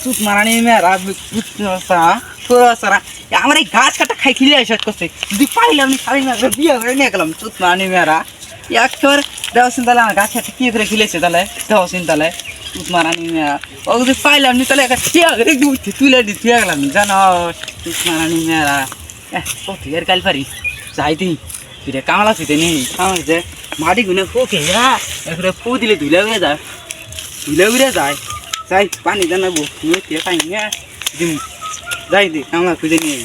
চুত মারানি মেয়েরা তোরা সারা আমার এই গাছ কাটা খাই খিলে শেষ করছে যদি পাইলাম শাড়ি মেয়েরা বিয়ে করে নিয়ে গেলাম চুত মারানি মেয়েরা একেবারে দেওয়াসিন তাহলে আমার গাছ কাটা কি করে খিলেছে তাহলে দেওয়াসিন তাহলে চুত মারানি মেয়েরা ও যদি পাইলাম নি তাহলে একটা টিয়া করে তুলে দিতে গেলাম জানো চুত মারানি মেয়েরা কত এর কাল পারি যাই দিই ফিরে কামলা ফিতে নেই কামড়ে মাটি গুনে ফোকে এবারে ফু দিলে ধুলে উড়ে যায় যাই পানি জানাবো পানি দিন যাই দি কামলা খুঁজে নিয়ে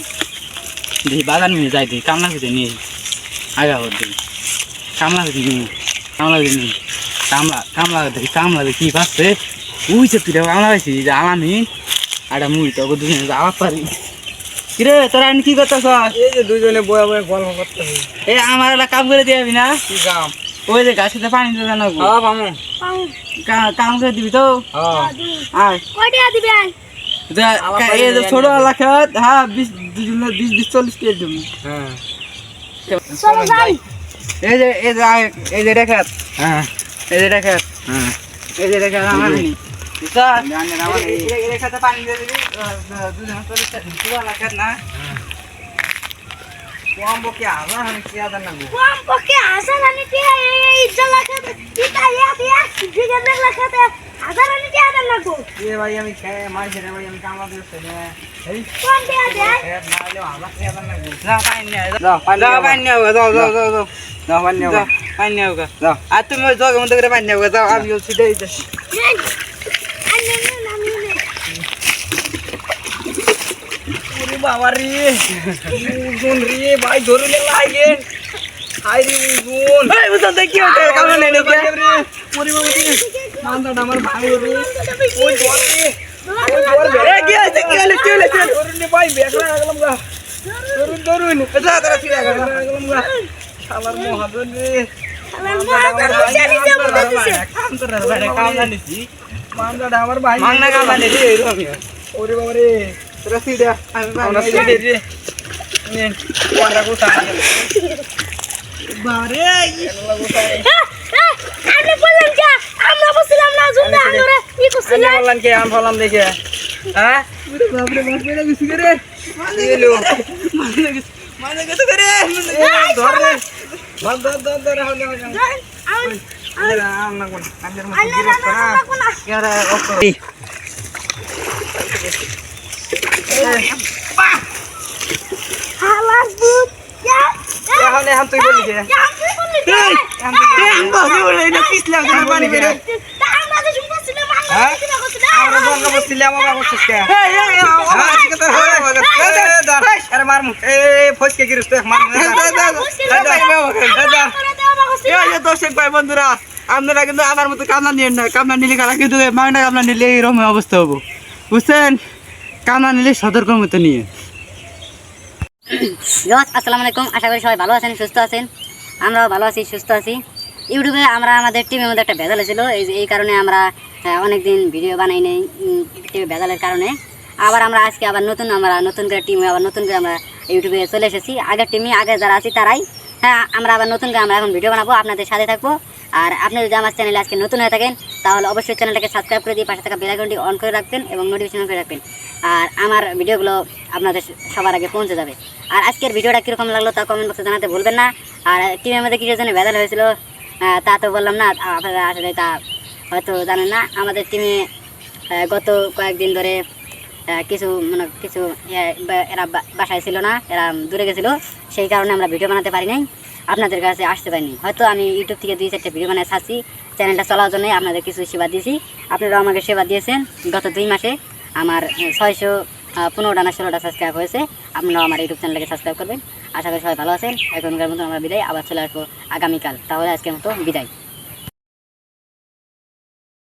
দেখি বাজার নিয়ে যাই দি কামলা খুঁজে নিয়ে আগা হর দিই কামলা খুঁজে নিয়ে কামলা দেখি পাচ্ছে উইছে তুই কামলা পাইছি যে আলামি একটা মুই তো দুজনে যাওয়া পারি কিরে তোরা কি করতেছ এই যে দুজনে বয়ে বয়ে গল্প করতেছি এই আমার একটা কাম করে দিয়ে যাবি না কি কাম ওই যে গাছেতে পানি দিয়ে জানাবো হ্যাঁ পামু কাম করে দিবি তো হ্যাঁ আয় কয়টা দিবেন এই যে ছোট এলাকা হ্যাঁ 20-40 কেজি দেবো হ্যাঁ চলো যাই এই যে রেখাত হ্যাঁ এই যে রেখাত হ্যাঁ এই যে রেখাত আমার নি রেখাতে পানি দিয়ে দিবি 240 ছোট এলাকাত না কম বকে আবার আমি কি আদার না গো কম পক্ষে হাজার আনি কি এই জলাখাতে ইটা এক বিঘা জলাখাতে হাজার আনি কি আদার না গো এ ভাই আমি খেয়ে মাছ রে ভাই আমি কামলা দিতে না এই কোন দিয়া দে খেয়ে না হলে আবার কি আদার না গো যা পানি নিয়ে যাও পানি নিয়ে যাও যাও পানি নিয়ে যাও পানি নিয়ে যাও আর তুমি ওই জগের মধ্যে করে পানি নিয়ে যাও আমি বলছি দিতেছি ওরে বাবা রে উজুন রে ভাই ধরে লাগে হাই রে উজুন এই বুঝতে দেখি ওটা কামলা নেই নাকি রে ওরে বাবা রে মানটা আমার ভাই রে ওই ধর রে এ কি হইছে কি হইছে ধরুন রে ভাই বেকলা গেলাম গা ধরুন এটা তারা ফিরে গেল গেলাম গা শালার মহাজন রে আমার মা তো চারি যাব দিছে কাম তো রে কামলা নিছি মানটা আমার ভাই মাংনা কামলা নেই রে এরকম ওরে বাবা রে তোরা সিধা আমি আমরা মাংনা সিধে রে নে কোয়ারা গোটা বারে আমি বললাম যে আমরা বসছিলাম না জুন্দা আমরা ই করছিলাম বললাম কে আম ফলাম দেখে হ্যাঁ বাপরে বাপরে গেছি রে এলো মানে গেছে রে ধর রে ধর আমি আম না কোন আন্দের মতো আল্লাহ বিরক্ত না রান্না কোনা ইয়ারা ওকে হালাস বুত ইয়া তাহলে হাম তুই বলি কে আমি বললি বাকি বলে না পিছলা করে পানি করে আমরা যে শুনছিলাম হ্যাঁ আমরা কি করছিলাম আমরা বলগা বসছিলে আমার বাবা সুস্কে এই এই হ্যাঁ ঠিক আছে আরে মার মুখ এ ফসকে গিরস তো মার দর্শক ভাই বন্ধুরা আপনারা কিন্তু আমার মতো কামলা নিয়ে না কামলা নিলে খারাপ কিন্তু মাংনা কামলা নিলে এইরকম অবস্থা হবো বুঝছেন কামলা নিলে সতর্ক মতো নিয়ে আসসালামু আলাইকুম, আশা করি সবাই ভালো আছেন, সুস্থ আছেন। আমরাও ভালো আছি, সুস্থ আছি। ইউটিউবে আমরা আমাদের টিমের মধ্যে একটা ভেজাল ছিল, এই কারণে আমরা অনেক দিন ভিডিও বানাই নেই টিমে ভেজালের কারণে। আমরা আজকে নতুন করে টিমে নতুন করে আমরা ইউটিউবে চলে এসেছি। আগের টিমে আগে যারা আছি তারাই আমরা আবার নতুন করে আমরা এখন ভিডিও বানাবো, আপনাদের সাথে থাকবো। আর আপনি যদি আমার চ্যানেলে আজকে নতুন হয়ে থাকেন তাহলে অবশ্যই চ্যানেলটাকে সাবস্ক্রাইব করে দিয়ে পাশে থাকা বেল আইকনটি অন করে রাখবেন এবং নোটিফিকেশন অন করে রাখবেন, আর আমার ভিডিওগুলো আপনাদের সবার আগে পৌঁছে যাবে। আর আজকের ভিডিওটা কীরকম লাগলো তা কমেন্ট বক্সে জানাতে ভুলবেন না। আর টিমের মধ্যে কিছু জন্য ভেজাল হয়েছিল তা তো বললাম না, আপনারা আসলে তা হয়তো জানেন না। আমাদের টিমে গত কয়েকদিন ধরে কিছু এরা বাসায় ছিল না, এরা দূরে গেছিলো, সেই কারণে আমরা ভিডিও বানাতে পারি নাই, আপনাদের কাছে আসতে পারিনি। হয়তো আমি ইউটিউব থেকে 2-4টা ভিডিও বানিয়ে ছাড়ছি চ্যানেলটা চলার জন্যই, আপনাদের কিছু সেবা দিয়েছি, আপনারাও আমাকে সেবা দিয়েছেন। গত 2 মাসে আমার 615টা না 16টা সাবস্ক্রাইব হয়েছে। আপনারাও আমার ইউটিউব চ্যানেলটাকে সাবস্ক্রাইব করবেন। আশা করি সবাই ভালো আছেন। এখনকার মতো আমরা বিদায়, আবার চলে আসবো আগামীকাল। তাহলে আজকের মতো বিদায়।